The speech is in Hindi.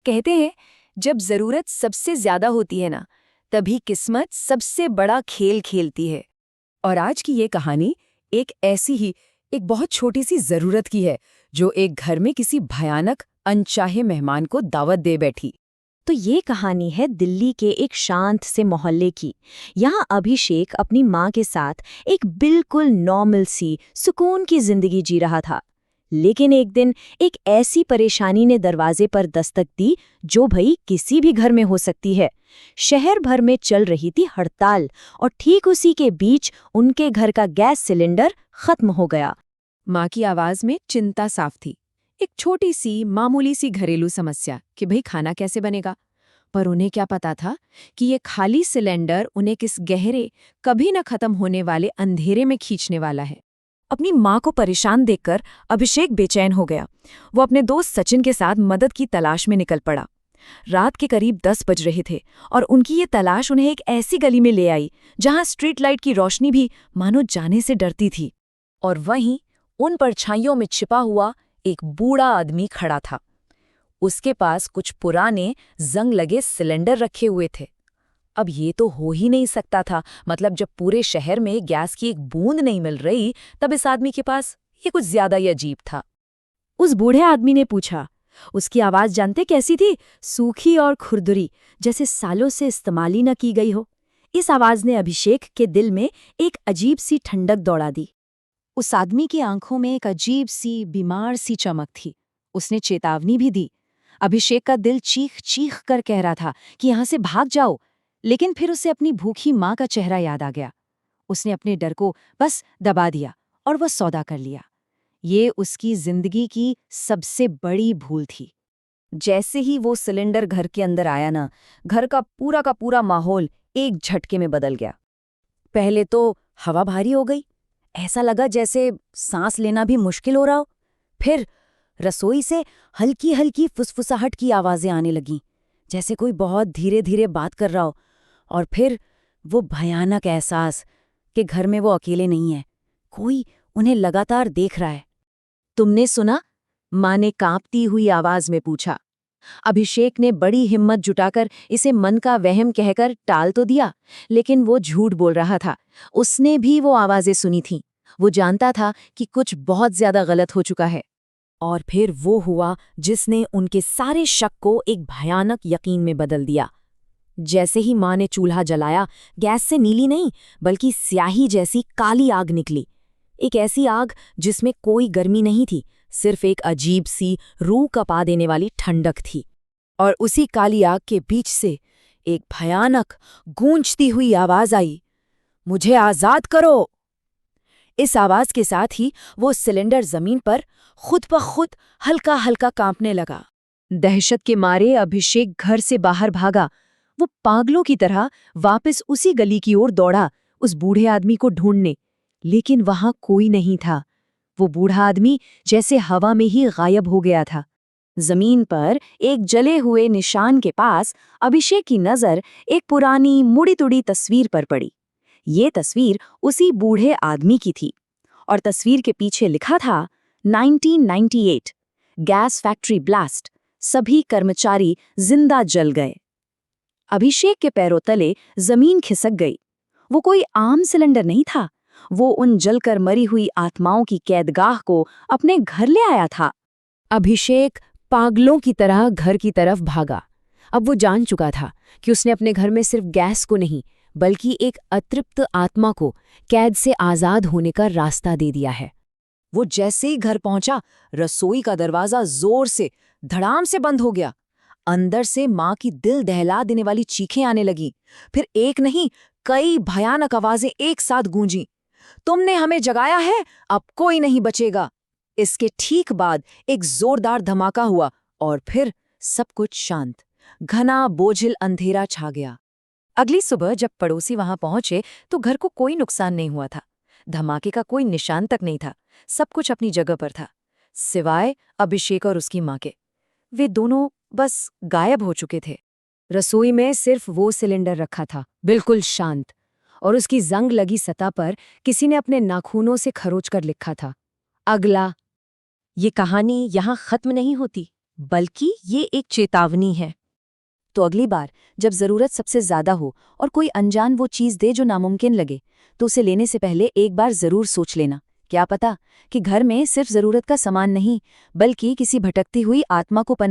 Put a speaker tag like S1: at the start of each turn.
S1: कहते हैं जब जरूरत सबसे ज्यादा होती है ना, तभी किस्मत सबसे बड़ा खेल खेलती है।
S2: और आज की ये कहानी एक ऐसी ही एक बहुत छोटी सी जरूरत की है, जो एक घर में किसी भयानक अनचाहे मेहमान को दावत दे बैठी।
S3: तो ये कहानी है दिल्ली के एक शांत से मोहल्ले की। यहाँ अभिषेक अपनी माँ के साथ एक बिल्कुल नॉर्मल सी सुकून की जिंदगी जी रहा था। लेकिन एक दिन एक ऐसी परेशानी ने दरवाजे पर दस्तक दी जो भई किसी भी घर में हो सकती है। शहर भर में चल रही थी हड़ताल और ठीक उसी के बीच उनके घर का गैस सिलेंडर खत्म हो गया।
S2: माँ की आवाज में चिंता साफ थी। एक छोटी सी मामूली सी घरेलू समस्या कि भाई खाना कैसे बनेगा। पर उन्हें क्या पता था कि ये खाली सिलेंडर उन्हें किस गहरे, कभी न खत्म होने वाले अंधेरे में खींचने वाला है।
S1: अपनी माँ को परेशान देखकर अभिषेक बेचैन हो गया। वो अपने दोस्त सचिन के साथ मदद की तलाश में निकल पड़ा। रात के करीब 10 बज रहे थे और उनकी ये तलाश उन्हें एक ऐसी गली में ले आई जहां स्ट्रीट लाइट की रोशनी भी मानो जाने से डरती थी। और वहीं उन परछाइयों में छिपा हुआ एक बूढ़ा आदमी खड़ा था। उसके पास कुछ पुराने जंग लगे सिलेंडर रखे हुए थे। अब ये तो हो ही नहीं सकता था, मतलब जब पूरे शहर में गैस की एक बूंद नहीं मिल रही, तब इस आदमी के पास ये कुछ ज्यादा ही अजीब था।
S3: उस बूढ़े आदमी ने पूछा। उसकी आवाज जानते कैसी थी? सूखी और खुरदुरी, जैसे सालों से इस्तेमाल ही न की गई हो। इस आवाज ने अभिषेक के दिल में एक अजीब सी ठंडक दौड़ा दी।
S1: उस आदमी की आंखों में एक अजीब सी बीमार सी चमक थी। उसने चेतावनी भी दी। अभिषेक का दिल चीख चीख कर कह रहा था कि यहां से भाग जाओ, लेकिन फिर उसे अपनी भूखी माँ का चेहरा याद आ गया। उसने अपने डर को बस दबा दिया और वह सौदा कर लिया। ये उसकी जिंदगी की सबसे बड़ी भूल थी। जैसे ही वो सिलेंडर घर के अंदर आया ना, घर का पूरा माहौल एक झटके में बदल गया। पहले तो हवा भारी हो गई, ऐसा लगा जैसे सांस लेना भी मुश्किल हो रहा हो। फिर रसोई से हल्की हल्की फुसफुसाहट की आवाजें आने लगीं, जैसे कोई बहुत धीरे धीरे बात कर रहा हो। और फिर वो भयानक एहसास कि घर में वो अकेले नहीं है, कोई उन्हें लगातार देख रहा है। तुमने सुना? माँ ने कांपती हुई आवाज में पूछा। अभिषेक ने बड़ी हिम्मत जुटाकर इसे मन का वहम कहकर टाल तो दिया, लेकिन वो झूठ बोल रहा था। उसने भी वो आवाजें सुनी थीं। वो जानता था कि कुछ बहुत ज्यादा गलत हो चुका है। और फिर वो हुआ जिसने उनके सारे शक को एक भयानक यकीन में बदल दिया। जैसे ही माँ ने चूल्हा जलाया, गैस से नीली नहीं बल्कि स्याही जैसी काली आग निकली। एक ऐसी आग जिसमें कोई गर्मी नहीं थी, सिर्फ एक अजीब सी रूह कपा देने वाली ठंडक थी। और उसी काली आग के बीच से एक भयानक गूंजती हुई आवाज आई, मुझे आजाद करो। इस आवाज के साथ ही वो सिलेंडर जमीन पर खुद ब खुद हल्का हल्का कांपने लगा। दहशत के मारे अभिषेक घर से बाहर भागा। वो पागलों की तरह वापस उसी गली की ओर दौड़ा, उस बूढ़े आदमी को ढूंढने। लेकिन वहां कोई नहीं था। वो बूढ़ा आदमी जैसे हवा में ही गायब हो गया था। जमीन पर एक जले हुए निशान के पास अभिषेक की नजर एक पुरानी मुड़ी-तुड़ी तस्वीर पर पड़ी। ये तस्वीर उसी बूढ़े आदमी की थी और तस्वीर के पीछे लिखा था 1998 गैस फैक्ट्री ब्लास्ट, सभी कर्मचारी जिंदा जल गए। अभिषेक के पैरों तले जमीन खिसक गई। वो कोई आम सिलेंडर नहीं था, वो उन जलकर मरी हुई आत्माओं की कैदगाह को अपने घर ले आया था। अभिषेक पागलों की तरह घर की तरफ भागा। अब वो जान चुका था कि उसने अपने घर में सिर्फ गैस को नहीं बल्कि एक अतृप्त आत्मा को कैद से आजाद होने का रास्ता दे दिया है। वो जैसे ही घर पहुंचा, रसोई का दरवाजा जोर से धड़ाम से बंद हो गया। अंदर से माँ की दिल दहला देने वाली चीखें आने लगी। फिर एक नहीं, कई भयानक आवाजें एक साथ गूंजी। तुमने हमें जगाया है, अब कोई नहीं बचेगा। इसके ठीक बाद एक जोरदार धमाका हुआ और फिर सब कुछ शांत। घना बोझिल अंधेरा छा गया। अगली सुबह जब पड़ोसी वहां पहुंचे तो घर को कोई नुकसान नहीं हुआ था। धमाके का कोई निशान तक नहीं था। सब कुछ अपनी जगह पर था, सिवाय अभिषेक और उसकी माँ के। वे दोनों बस गायब हो चुके थे। रसोई में सिर्फ वो सिलेंडर रखा था, बिल्कुल शांत, और उसकी जंग लगी सतह पर किसी ने अपने नाखूनों से खरोच कर लिखा था, अगला। ये कहानी यहाँ खत्म नहीं होती,
S3: बल्कि ये एक चेतावनी है। तो अगली बार जब जरूरत सबसे ज्यादा हो और कोई अनजान वो चीज दे जो नामुमकिन लगे, तो उसे लेने से पहले एक बार जरूर सोच लेना, क्या पता कि घर में सिर्फ जरूरत का सामान नहीं, बल्कि किसी भटकती हुई आत्मा को पनाह